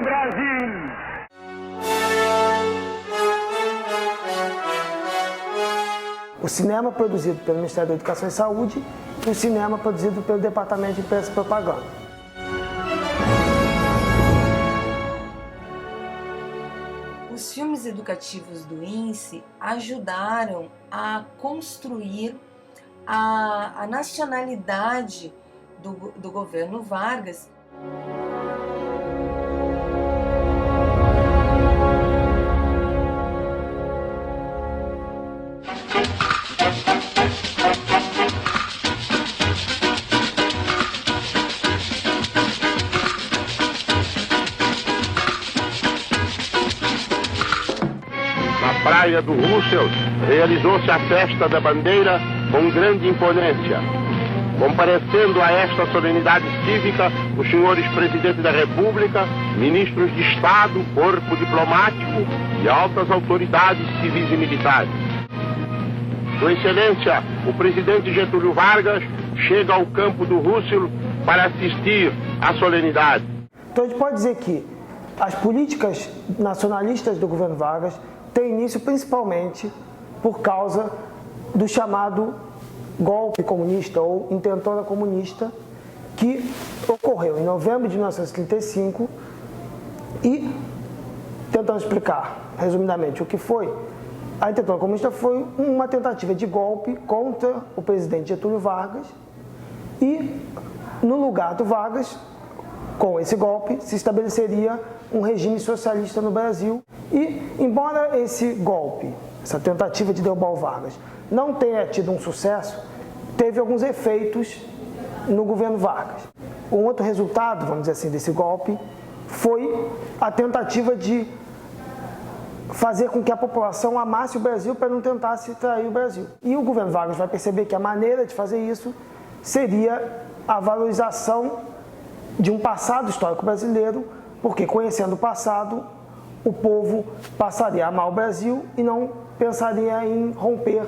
do Brasil. O cinema produzido pelo Ministério da Educação e Saúde e o cinema produzido pelo Departamento de Imprensa e Propaganda. Os filmes educativos do INSE ajudaram a construir a nacionalidade do governo Vargas. Na praia do Russell, realizou-se a festa da bandeira com grande imponência. Comparecendo a esta solenidade cívica, os senhores presidentes da República, ministros de Estado, corpo diplomático e altas autoridades civis e militares. Sua Excelência, o presidente Getúlio Vargas, chega ao campo do Russell para assistir à solenidade. Então a gente pode dizer que as políticas nacionalistas do governo Vargas têm início principalmente por causa do chamado golpe comunista ou intentona comunista que ocorreu em novembro de 1935 e, tentando explicar resumidamente o que foi, a intentona comunista foi uma tentativa de golpe contra o presidente Getúlio Vargas e, no lugar do Vargas, com esse golpe, se estabeleceria um regime socialista no Brasil. E, embora esse golpe, essa tentativa de derrubar o Vargas, não tenha tido um sucesso, teve alguns efeitos no governo Vargas. Um outro resultado, vamos dizer assim, desse golpe foi a tentativa de fazer com que a população amasse o Brasil para não tentar se trair o Brasil. E o governo Vargas vai perceber que a maneira de fazer isso seria a valorização de um passado histórico brasileiro, porque conhecendo o passado, o povo passaria a amar o Brasil e não pensaria em romper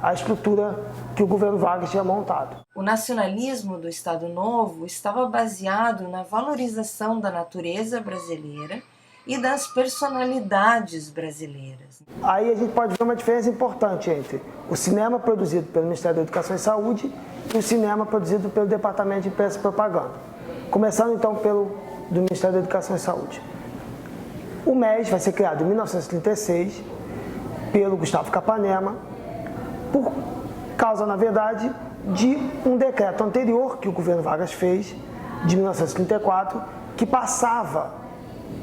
a estrutura que o governo Vargas tinha montado. O nacionalismo do Estado Novo estava baseado na valorização da natureza brasileira e das personalidades brasileiras. Aí a gente pode ver uma diferença importante entre o cinema produzido pelo Ministério da Educação e Saúde e o cinema produzido pelo Departamento de Imprensa e Propaganda. Começando então do Ministério da Educação e Saúde. O MES vai ser criado em 1936 pelo Gustavo Capanema, por causa, na verdade, de um decreto anterior que o governo Vargas fez, de 1934, que passava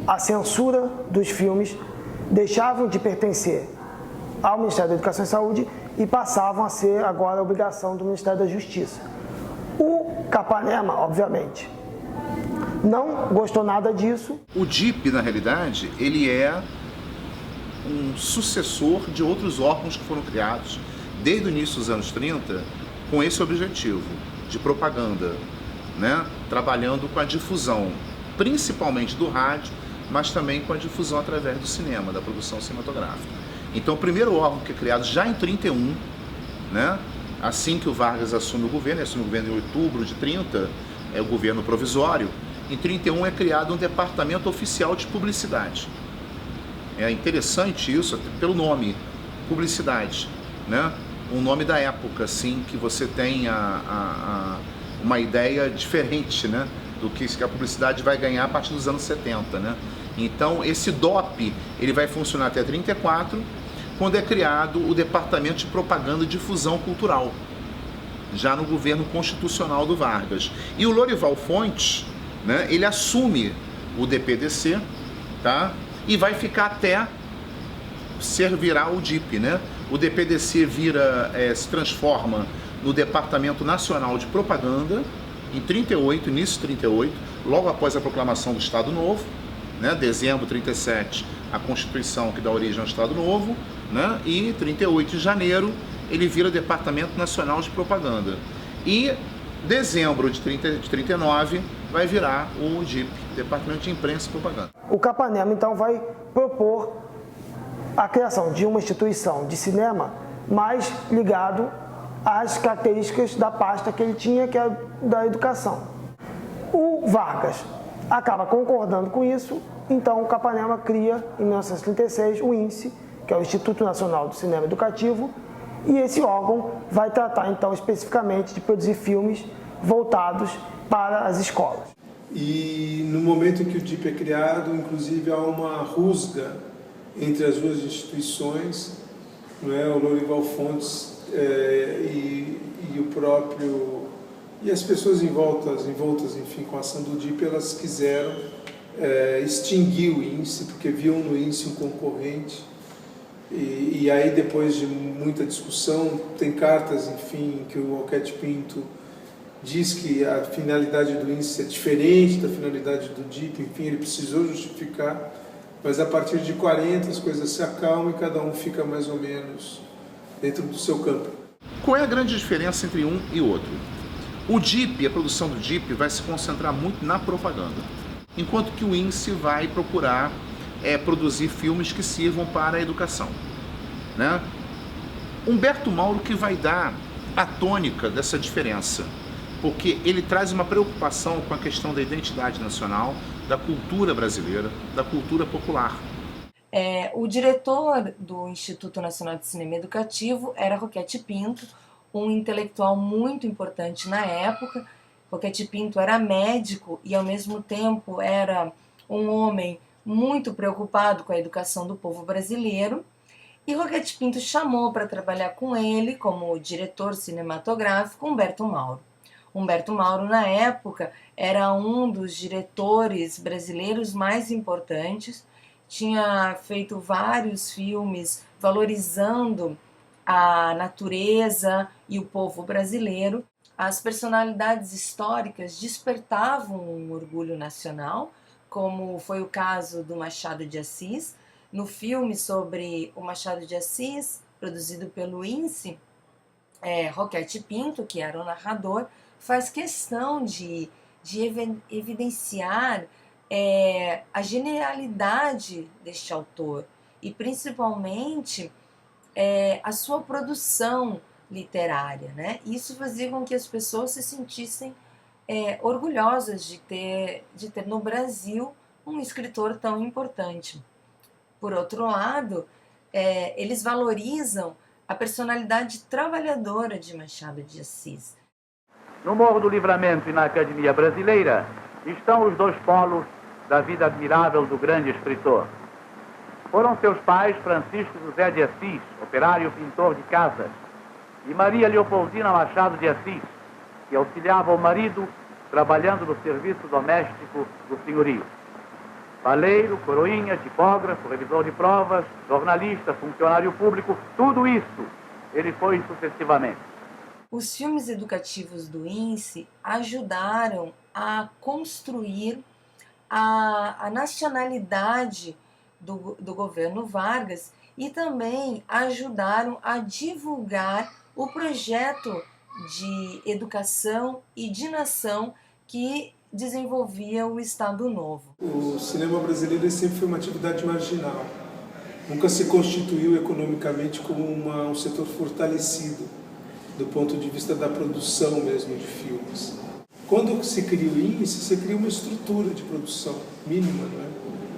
a censura dos filmes, deixavam de pertencer ao Ministério da Educação e Saúde e passavam a ser agora a obrigação do Ministério da Justiça. O Capanema, obviamente, não gostou nada disso. O DIP, na realidade, ele é um sucessor de outros órgãos que foram criados desde o início dos anos 30 com esse objetivo de propaganda, né? Trabalhando com a difusão, principalmente do rádio, mas também com a difusão através do cinema, da produção cinematográfica. Então, o primeiro órgão que é criado já em 31, né? Assim que o Vargas assume o governo, ele assume o governo em outubro de 30, é o governo provisório. Em 31 é criado um departamento oficial de publicidade. É interessante isso, pelo nome, publicidade, né? Um nome da época, assim, que você tem uma ideia diferente, né? Do que a publicidade vai ganhar a partir dos anos 70, né? Então, esse DOP, ele vai funcionar até 34, quando é criado o Departamento de Propaganda e Difusão Cultural, já no governo constitucional do Vargas. E o Lorival Fontes, né, ele assume o DPDC, tá? E vai ficar até virar o DIP, né? O DPDC se transforma no Departamento Nacional de Propaganda em 38, início de 38, logo após a proclamação do Estado Novo, né? Dezembro de 37, a Constituição que dá origem ao Estado Novo, né? E 38 de janeiro ele vira Departamento Nacional de Propaganda. E dezembro de 39 vai virar o DIP, Departamento de Imprensa e Propaganda. O Capanema, então, vai propor a criação de uma instituição de cinema mais ligado às características da pasta que ele tinha, que é da educação. O Vargas acaba concordando com isso Então o Capanema cria, em 1936, o INSE, que é o Instituto Nacional do Cinema Educativo, e esse órgão vai tratar então especificamente de produzir filmes voltados para as escolas. E no momento em que o DIP é criado, inclusive há uma rusga entre as duas instituições, não é? O Lourival Fontes e o próprio e as pessoas envoltas, enfim, com a ação do DIP, elas quiseram extinguir o INSE porque viam no INSE um concorrente. E aí, depois de muita discussão, tem cartas, enfim, que o Roquete Pinto diz que a finalidade do INSE é diferente da finalidade do DIP, enfim, ele precisou justificar, mas a partir de 40 as coisas se acalmam e cada um fica mais ou menos dentro do seu campo. Qual é a grande diferença entre um e outro? O DIP, a produção do DIP, vai se concentrar muito na propaganda, enquanto que o INSE vai procurar produzir filmes que sirvam para a educação, né? Humberto Mauro que vai dar a tônica dessa diferença, porque ele traz uma preocupação com a questão da identidade nacional, da cultura brasileira, da cultura popular. O diretor do Instituto Nacional de Cinema Educativo era Roquete Pinto, um intelectual muito importante na época. Roquete Pinto era médico e, ao mesmo tempo, era um homem muito preocupado com a educação do povo brasileiro. E Roquete Pinto chamou para trabalhar com ele, como diretor cinematográfico, Humberto Mauro. Humberto Mauro, na época, era um dos diretores brasileiros mais importantes, tinha feito vários filmes valorizando a natureza e o povo brasileiro. As personalidades históricas despertavam um orgulho nacional, como foi o caso do Machado de Assis. No filme sobre o Machado de Assis, produzido pelo INSE, Roquete Pinto, que era o narrador, faz questão de evidenciar a genialidade deste autor e, principalmente, a sua produção literária, né? Isso fazia com que as pessoas se sentissem orgulhosas de ter no Brasil um escritor tão importante. Por outro lado, eles valorizam a personalidade trabalhadora de Machado de Assis. No Morro do Livramento e na Academia Brasileira estão os dois polos da vida admirável do grande escritor. Foram seus pais Francisco José de Assis, operário pintor de casas, e Maria Leopoldina Machado de Assis, que auxiliava o marido trabalhando no serviço doméstico do senhorio. Baleiro, coroinha, tipógrafo, revisor de provas, jornalista, funcionário público, tudo isso ele foi sucessivamente. Os filmes educativos do INSE ajudaram a construir a nacionalidade do governo Vargas e também ajudaram a divulgar o projeto de educação e de nação que desenvolvia o Estado Novo. O cinema brasileiro sempre foi uma atividade marginal, nunca se constituiu economicamente como um setor fortalecido do ponto de vista da produção mesmo de filmes. Quando se cria o INSE, você cria uma estrutura de produção mínima, não é?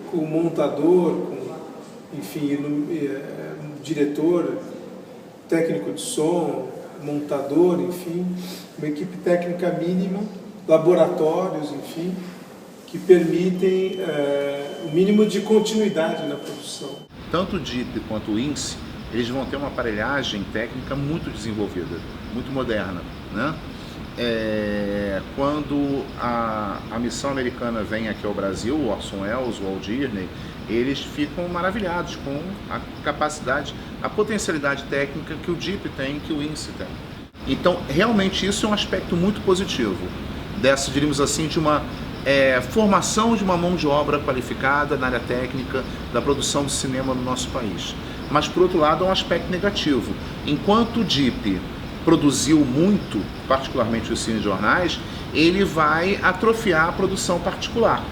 Com um montador, diretor, técnico de som, montador, enfim, uma equipe técnica mínima, laboratórios, enfim, que permitem o mínimo de continuidade na produção. Tanto o DIP quanto o INSE, eles vão ter uma aparelhagem técnica muito desenvolvida, muito moderna, né? Quando a missão americana vem aqui ao Brasil, o Orson Welles, o Walt Disney, eles ficam maravilhados com a capacidade, a potencialidade técnica que o DIP tem, que o INSE tem. Então, realmente isso é um aspecto muito positivo, dessa, diríamos assim, de uma formação de uma mão de obra qualificada na área técnica da produção de cinema no nosso país. Mas, por outro lado, é um aspecto negativo. Enquanto o DIP produziu muito, particularmente os cinejornais, ele vai atrofiar a produção particular,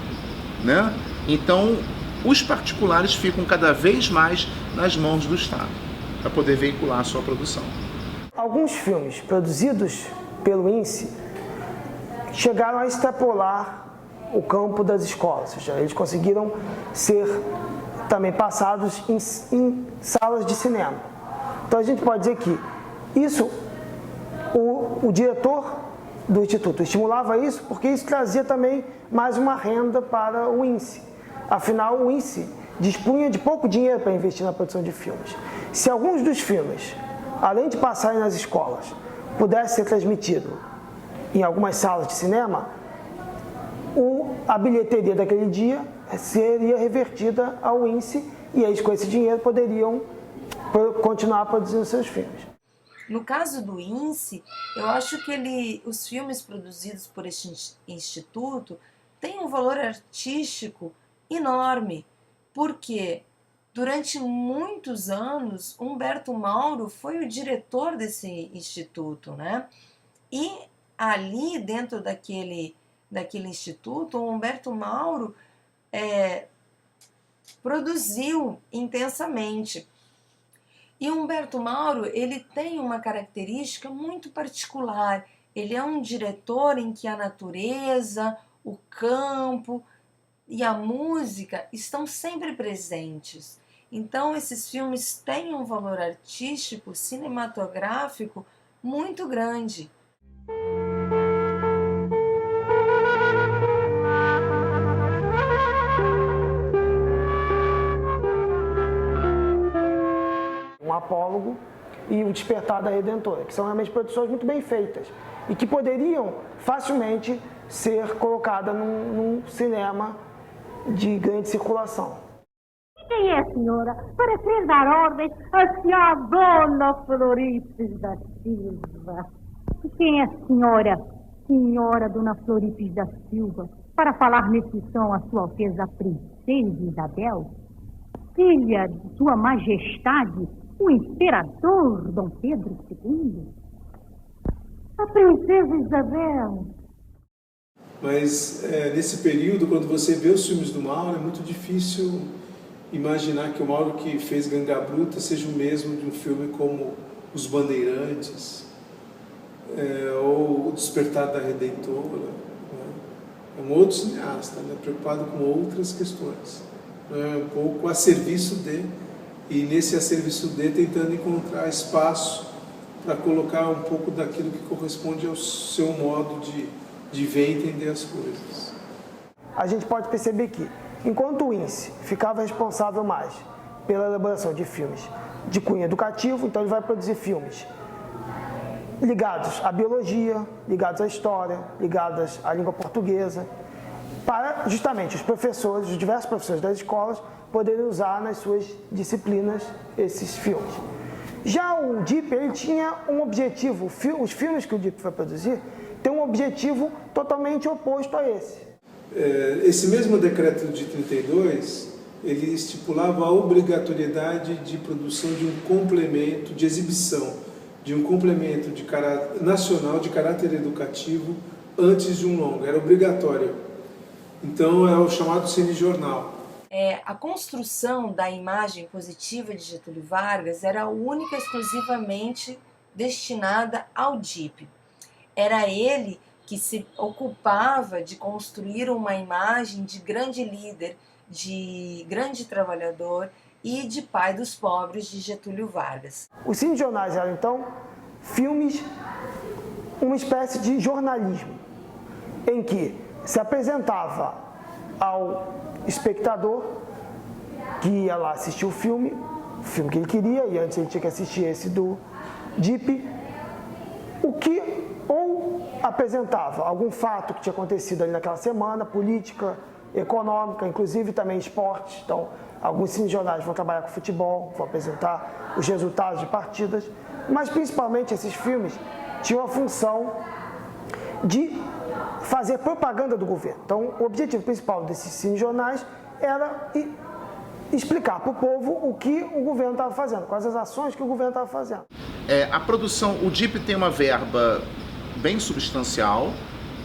né? Então, os particulares ficam cada vez mais nas mãos do Estado, para poder veicular a sua produção. Alguns filmes produzidos pelo INSE chegaram a extrapolar o campo das escolas, ou seja, eles conseguiram ser também passados em salas de cinema. Então a gente pode dizer que isso, o diretor do Instituto estimulava isso porque isso trazia também mais uma renda para o INSE. Afinal, o INSE dispunha de pouco dinheiro para investir na produção de filmes. Se alguns dos filmes, além de passarem nas escolas, pudessem ser transmitidos em algumas salas de cinema, a bilheteria daquele dia seria revertida ao INSE e eles, com esse dinheiro, poderiam continuar produzindo seus filmes. No caso do INSE, eu acho que os filmes produzidos por este instituto têm um valor artístico enorme, porque durante muitos anos Humberto Mauro foi o diretor desse instituto, né? E ali dentro daquele instituto, o Humberto Mauro produziu intensamente. E Humberto Mauro, ele tem uma característica muito particular. Ele é um diretor em que a natureza, o campo e a música estão sempre presentes. Então, esses filmes têm um valor artístico, cinematográfico muito grande. Um Apólogo e o Despertar da Redentora, que são realmente produções muito bem feitas e que poderiam facilmente ser colocadas num cinema de grande circulação. Quem é a senhora para querer dar ordens a senhora Dona Floripes da Silva? E quem é a senhora Dona Floripes da Silva, para falar nesse som a sua Alteza Princesa Isabel, filha de sua Majestade, o Imperador Dom Pedro II? A Princesa Isabel. Mas nesse período, quando você vê os filmes do Mauro, é muito difícil imaginar que o Mauro que fez Ganga Bruta seja o mesmo de um filme como Os Bandeirantes, ou O Despertar da Redentora. Né? É um outro cineasta, né? Preocupado com outras questões, né? Um pouco a serviço de, e nesse a serviço de tentando encontrar espaço para colocar um pouco daquilo que corresponde ao seu modo de ver e entender as coisas. A gente pode perceber que, enquanto o INSE ficava responsável mais pela elaboração de filmes de cunho educativo, então ele vai produzir filmes ligados à biologia, ligados à história, ligados à língua portuguesa, para justamente os professores, os diversos professores das escolas, poderem usar nas suas disciplinas esses filmes. Já o DIP, ele tinha um objetivo, os filmes que o DIP vai produzir, tem um objetivo totalmente oposto a esse. Esse mesmo decreto de 32, ele estipulava a obrigatoriedade de produção de um complemento, de exibição, de um complemento nacional de caráter educativo antes de um longa, era obrigatório. Então é o chamado cinejornal. A construção da imagem positiva de Getúlio Vargas era única e exclusivamente destinada ao DIP. Era ele que se ocupava de construir uma imagem de grande líder, de grande trabalhador e de pai dos pobres de Getúlio Vargas. Os cinejornais eram, então, filmes, uma espécie de jornalismo, em que se apresentava ao espectador que ia lá assistir o filme que ele queria, e antes ele tinha que assistir esse do DIP, o que ou apresentava algum fato que tinha acontecido ali naquela semana, política, econômica, inclusive também esportes. Então, alguns cinejornais vão trabalhar com futebol, vão apresentar os resultados de partidas, mas principalmente esses filmes tinham a função de fazer propaganda do governo. Então, o objetivo principal desses cinejornais era explicar para o povo o que o governo estava fazendo, quais as ações que o governo estava fazendo. A produção, o DIP tem uma verba bem substancial,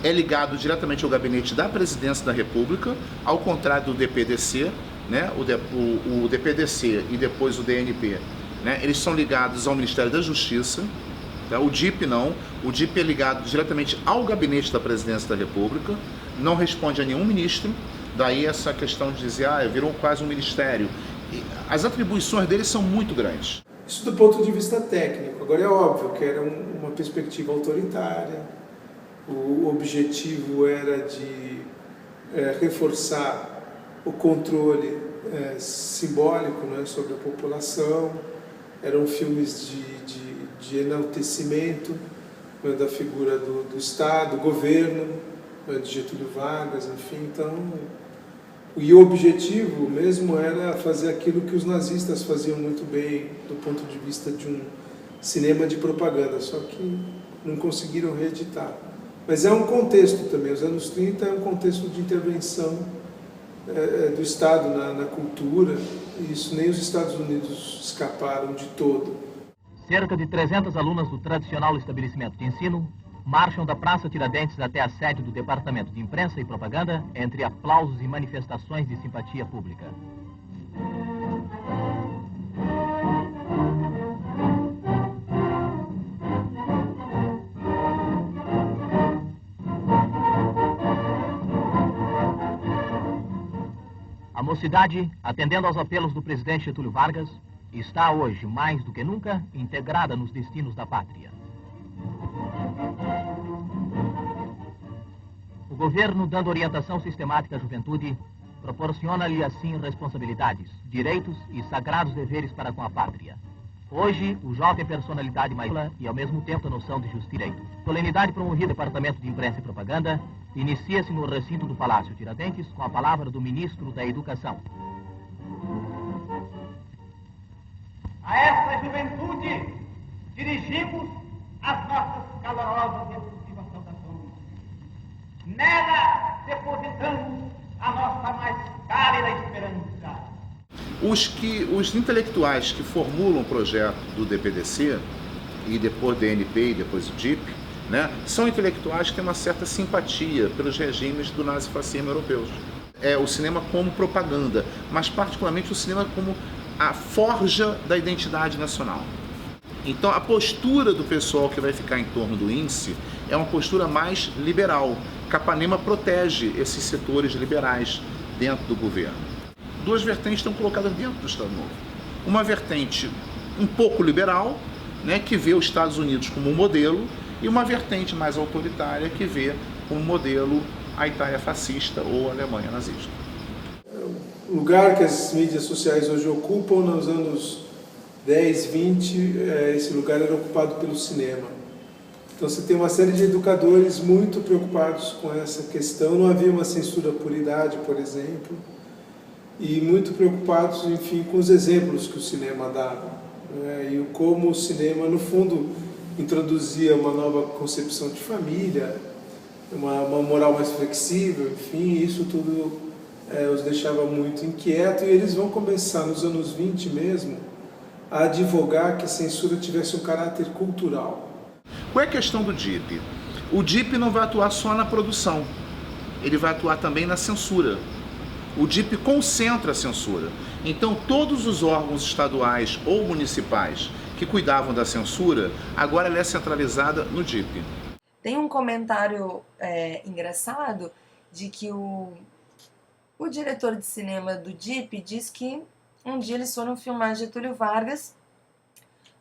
é ligado diretamente ao gabinete da Presidência da República, ao contrário do DPDC, né? O DPDC e depois o DNP, né? Eles são ligados ao Ministério da Justiça. Tá? O DIP não, o DIP é ligado diretamente ao gabinete da Presidência da República, não responde a nenhum ministro, daí essa questão de dizer, virou quase um ministério. E as atribuições dele são muito grandes. Isso do ponto de vista técnico. Agora é óbvio que era uma perspectiva autoritária, o objetivo era de reforçar o controle simbólico, né, sobre a população, eram filmes de enaltecimento, né, da figura do Estado, do governo, né, de Getúlio Vargas, enfim, então... E o objetivo mesmo era fazer aquilo que os nazistas faziam muito bem do ponto de vista de um cinema de propaganda, só que não conseguiram reeditar. Mas é um contexto também, os anos 30 é um contexto de intervenção do Estado na cultura, e isso nem os Estados Unidos escaparam de todo. Cerca de 300 alunas do tradicional estabelecimento de ensino marcham da Praça Tiradentes até a sede do Departamento de Imprensa e Propaganda, entre aplausos e manifestações de simpatia pública. A mocidade, atendendo aos apelos do presidente Getúlio Vargas, está hoje, mais do que nunca, integrada nos destinos da pátria. O governo, dando orientação sistemática à juventude, proporciona-lhe assim responsabilidades, direitos e sagrados deveres para com a pátria. Hoje, o jovem personalidade maior e, ao mesmo tempo, a noção de justiça e direito. Solenidade promovida no Departamento de Imprensa e Propaganda inicia-se no recinto do Palácio Tiradentes com a palavra do Ministro da Educação. A essa juventude dirigimos as nossas calorosas e efusivas saudações. Nela depositamos a nossa mais cálida esperança. Os intelectuais que formulam o projeto do DPDC, e depois do DNP e depois do DIP, né, são intelectuais que têm uma certa simpatia pelos regimes do nazifascismo europeus. É o cinema como propaganda, mas particularmente o cinema como a forja da identidade nacional. Então a postura do pessoal que vai ficar em torno do índice é uma postura mais liberal. Capanema protege esses setores liberais dentro do governo. Duas vertentes estão colocadas dentro do Estado Novo. Uma vertente um pouco liberal, né, que vê os Estados Unidos como um modelo, e uma vertente mais autoritária que vê como modelo a Itália fascista ou a Alemanha nazista. O lugar que as mídias sociais hoje ocupam, nos anos 10, 20, esse lugar era ocupado pelo cinema. Então você tem uma série de educadores muito preocupados com essa questão, não havia uma censura por idade, por exemplo, e muito preocupados, enfim, com os exemplos que o cinema dava, né? E como o cinema, no fundo, introduzia uma nova concepção de família, uma moral mais flexível, enfim, isso tudo os deixava muito inquietos, e eles vão começar, nos anos 20 mesmo, a advogar que a censura tivesse um caráter cultural. Qual é a questão do DIP? O DIP não vai atuar só na produção, ele vai atuar também na censura. O DIP concentra a censura. Então todos os órgãos estaduais ou municipais que cuidavam da censura, agora ela é centralizada no DIP. Tem um comentário engraçado de que o diretor de cinema do DIP diz que um dia eles foram filmar Getúlio Vargas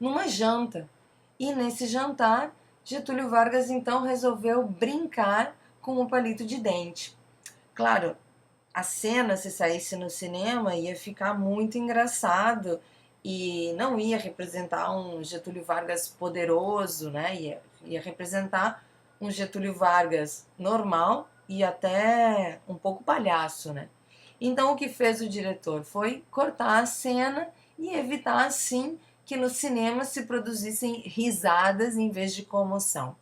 numa janta. E nesse jantar, Getúlio Vargas então resolveu brincar com o palito de dente. Claro, a cena, se saísse no cinema, ia ficar muito engraçado e não ia representar um Getúlio Vargas poderoso, né? Ia representar um Getúlio Vargas normal e até um pouco palhaço, né? Então o que fez o diretor foi cortar a cena e evitar assim que no cinema se produzissem risadas em vez de comoção.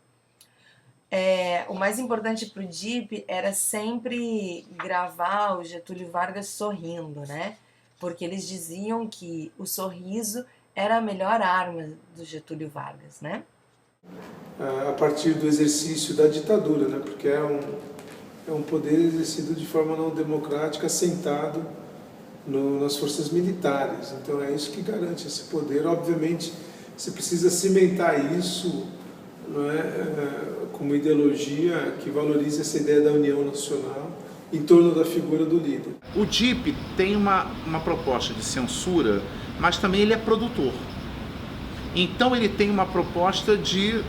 O mais importante para o DIP era sempre gravar o Getúlio Vargas sorrindo, né? Porque eles diziam que o sorriso era a melhor arma do Getúlio Vargas, né? A partir do exercício da ditadura, né? Porque é um poder exercido de forma não democrática, assentado nas forças militares. Então é isso que garante esse poder. Obviamente, você precisa cimentar isso não é, como ideologia que valoriza essa ideia da união nacional em torno da figura do líder. O DIP tem uma proposta de censura, mas também ele é produtor. Então ele tem uma proposta de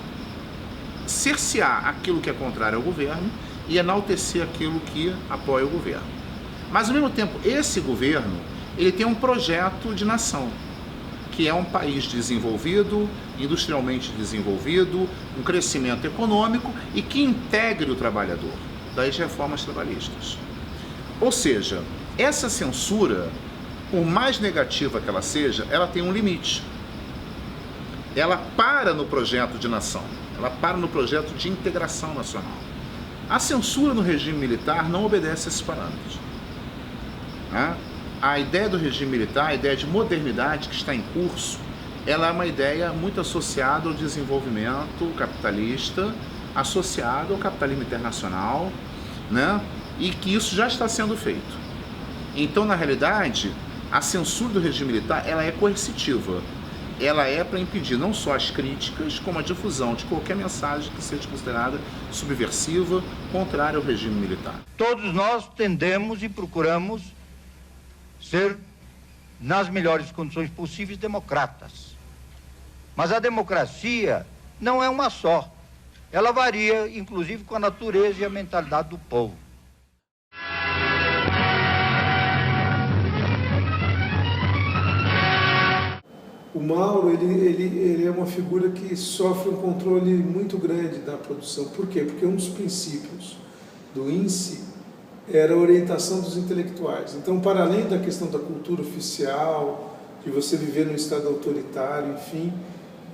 cercear aquilo que é contrário ao governo e enaltecer aquilo que apoia o governo. Mas, ao mesmo tempo, esse governo ele tem um projeto de nação, que é um país desenvolvido, industrialmente desenvolvido, um crescimento econômico e que integre o trabalhador, das reformas trabalhistas. Ou seja, essa censura, por mais negativa que ela seja, ela tem um limite. Ela para no projeto de nação, ela para no projeto de integração nacional. A censura no regime militar não obedece a esses parâmetros. A ideia do regime militar, a ideia de modernidade que está em curso, ela é uma ideia muito associada ao desenvolvimento capitalista, associada ao capitalismo internacional, né? E que isso já está sendo feito. Então, na realidade, a censura do regime militar ela é coercitiva. Ela é para impedir não só as críticas, como a difusão de qualquer mensagem que seja considerada subversiva, contrária ao regime militar. Todos nós tendemos e procuramos ser, nas melhores condições possíveis, democratas. Mas a democracia não é uma só. Ela varia, inclusive, com a natureza e a mentalidade do povo. O Mauro, ele é uma figura que sofre um controle muito grande da produção. Por quê? Porque um dos princípios do INSE era a orientação dos intelectuais. Então, para além da questão da cultura oficial, de você viver num estado autoritário, enfim,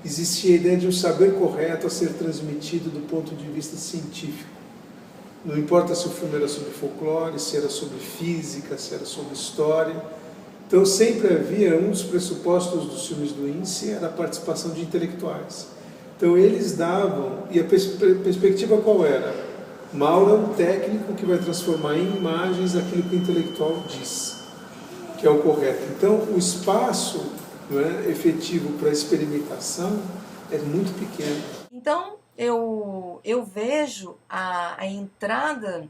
existia a ideia de um saber correto a ser transmitido do ponto de vista científico. Não importa se o filme era sobre folclore, se era sobre física, se era sobre história. Então, sempre havia, um dos pressupostos dos filmes do INSE era a participação de intelectuais. Então, eles davam, e a perspectiva qual era? Mauro é um técnico que vai transformar em imagens aquilo que o intelectual diz, que é o correto. Então, o espaço, não é, efetivo para experimentação é muito pequeno. Então, eu vejo a entrada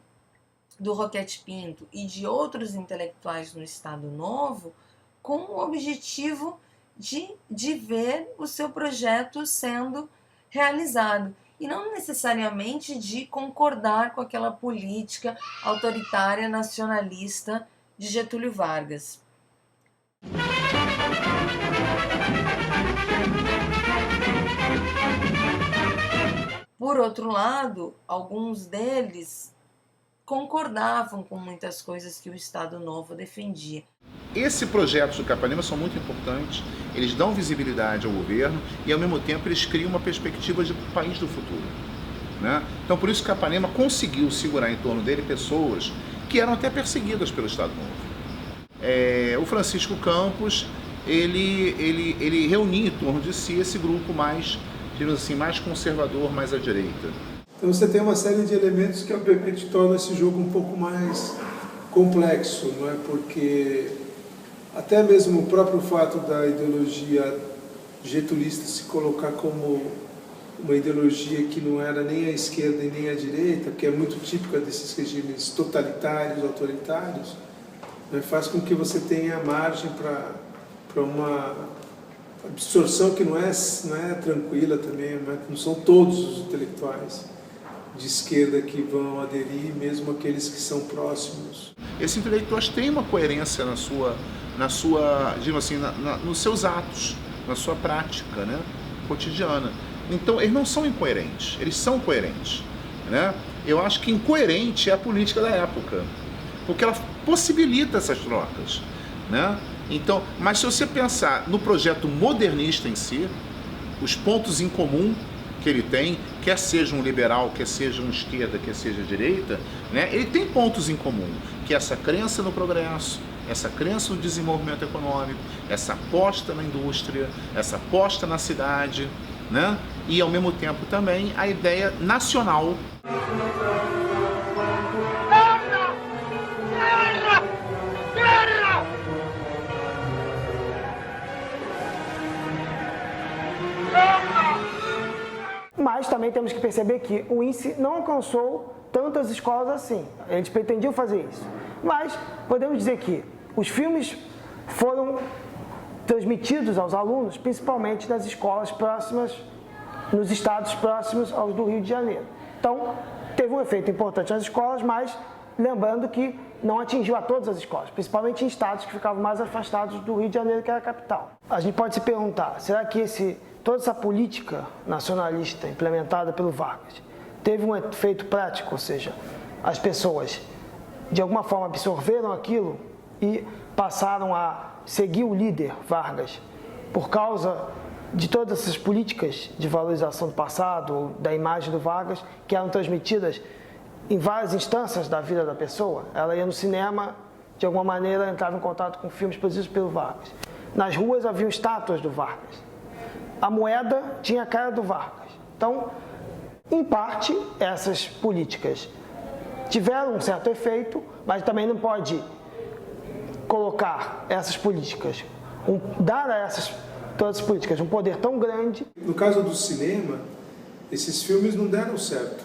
do Roquete Pinto e de outros intelectuais no Estado Novo com o objetivo de ver o seu projeto sendo realizado e não necessariamente de concordar com aquela política autoritária nacionalista de Getúlio Vargas. Por outro lado, alguns deles concordavam com muitas coisas que o Estado Novo defendia. Esses projetos do Capanema são muito importantes, eles dão visibilidade ao governo e, ao mesmo tempo, eles criam uma perspectiva de país do futuro, né? Então, por isso que Capanema conseguiu segurar em torno dele pessoas que eram até perseguidas pelo Estado Novo. O Francisco Campos, ele reunia em torno de si esse grupo mais, digamos assim, mais conservador, mais à direita. Então você tem uma série de elementos que obviamente tornam esse jogo um pouco mais complexo, não é? Porque até mesmo o próprio fato da ideologia getulista se colocar como uma ideologia que não era nem a esquerda e nem a direita, que é muito típica desses regimes totalitários, autoritários, né? Faz com que você tenha margem para uma absorção que não é tranquila também, não são todos os intelectuais de esquerda que vão aderir, mesmo aqueles que são próximos. Esses intelectuais têm uma coerência na sua digamos assim, nos seus atos, na sua prática, né, cotidiana. Então, eles não são incoerentes, eles são coerentes, né? Eu acho que incoerente é a política da época, porque ela possibilita essas trocas, né? Então, mas se você pensar no projeto modernista em si, os pontos em comum que ele tem, quer seja um liberal, quer seja um esquerda, quer seja direita, né, ele tem pontos em comum, que é essa crença no progresso, essa crença no desenvolvimento econômico, essa aposta na indústria, essa aposta na cidade, né, e ao mesmo tempo também a ideia nacional. Mas também temos que perceber que o índice não alcançou tantas escolas assim. Eles pretendiam fazer isso. Mas podemos dizer que os filmes foram transmitidos aos alunos, principalmente nas escolas próximas, nos estados próximos aos do Rio de Janeiro. Então, teve um efeito importante nas escolas, mas lembrando que não atingiu a todas as escolas, principalmente em estados que ficavam mais afastados do Rio de Janeiro, que era a capital. A gente pode se perguntar, será que toda essa política nacionalista implementada pelo Vargas teve um efeito prático, ou seja, as pessoas de alguma forma absorveram aquilo e passaram a seguir o líder Vargas por causa de todas essas políticas de valorização do passado, da imagem do Vargas, que eram transmitidas em várias instâncias da vida da pessoa. Ela ia no cinema, de alguma maneira entrava em contato com filmes produzidos pelo Vargas. Nas ruas haviam estátuas do Vargas. A moeda tinha a cara do Vargas. Então, em parte, essas políticas tiveram um certo efeito, mas também não pode colocar essas políticas, dar a todas as políticas um poder tão grande. No caso do cinema, esses filmes não deram certo.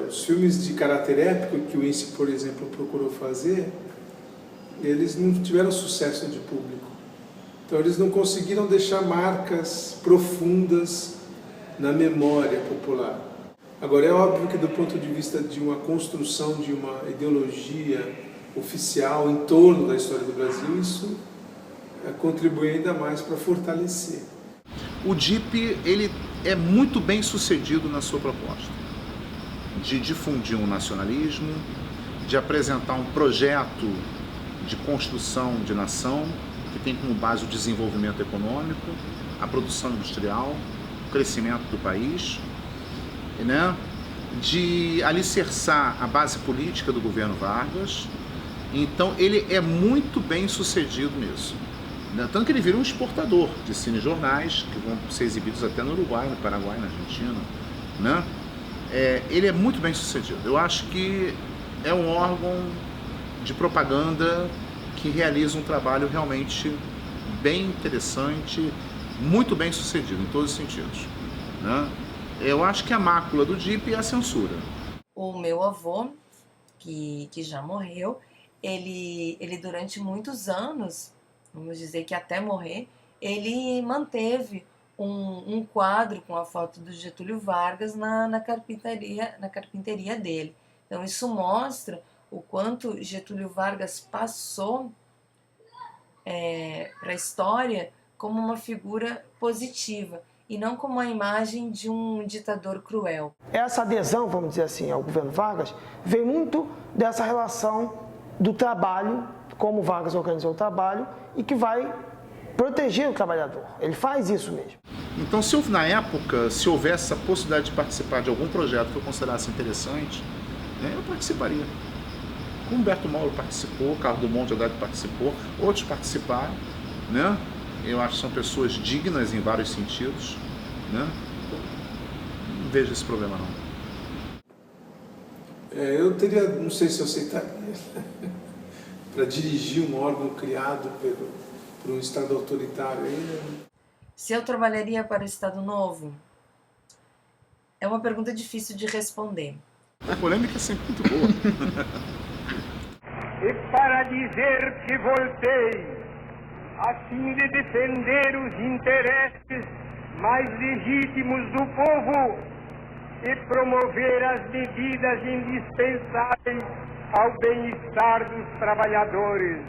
Os filmes de caráter épico que o INSE, por exemplo, procurou fazer, eles não tiveram sucesso de público. Então eles não conseguiram deixar marcas profundas na memória popular. Agora é óbvio que do ponto de vista de uma construção de uma ideologia oficial em torno da história do Brasil, isso contribui ainda mais para fortalecer. O DIP, ele é muito bem sucedido na sua proposta de difundir um nacionalismo, de apresentar um projeto de construção de nação que tem como base o desenvolvimento econômico, a produção industrial, o crescimento do país, né? De alicerçar a base política do governo Vargas. Então ele é muito bem sucedido nisso. Tanto que ele vira um exportador de cinejornais, que vão ser exibidos até no Uruguai, no Paraguai, na Argentina, né? Ele é muito bem sucedido. Eu acho que é um órgão de propaganda que realiza um trabalho realmente bem interessante, muito bem sucedido em todos os sentidos, né? Eu acho que a mácula do DIP é a censura. O meu avô, que já morreu, ele durante muitos anos, vamos dizer que até morrer, ele manteve um quadro com a foto do Getúlio Vargas na carpinteria dele. Então isso mostra o quanto Getúlio Vargas passou para a história como uma figura positiva e não como a imagem de um ditador cruel. Essa adesão, vamos dizer assim, ao governo Vargas, vem muito dessa relação do trabalho, como Vargas organizou o trabalho e que vai proteger o trabalhador. Ele faz isso mesmo. Então, na época, se houvesse a possibilidade de participar de algum projeto que eu considerasse interessante, eu participaria. Como Humberto Mauro participou, Carlos Drummond de Andrade participou, outros participaram, né? Eu acho que são pessoas dignas em vários sentidos, né? Não vejo esse problema, não. Eu teria, não sei se eu aceitaria, para dirigir um órgão criado por um Estado autoritário. Se eu trabalharia para o Estado Novo? É uma pergunta difícil de responder. A polêmica é sempre muito boa. E para dizer que voltei, a fim de defender os interesses mais legítimos do povo e promover as medidas indispensáveis ao bem-estar dos trabalhadores.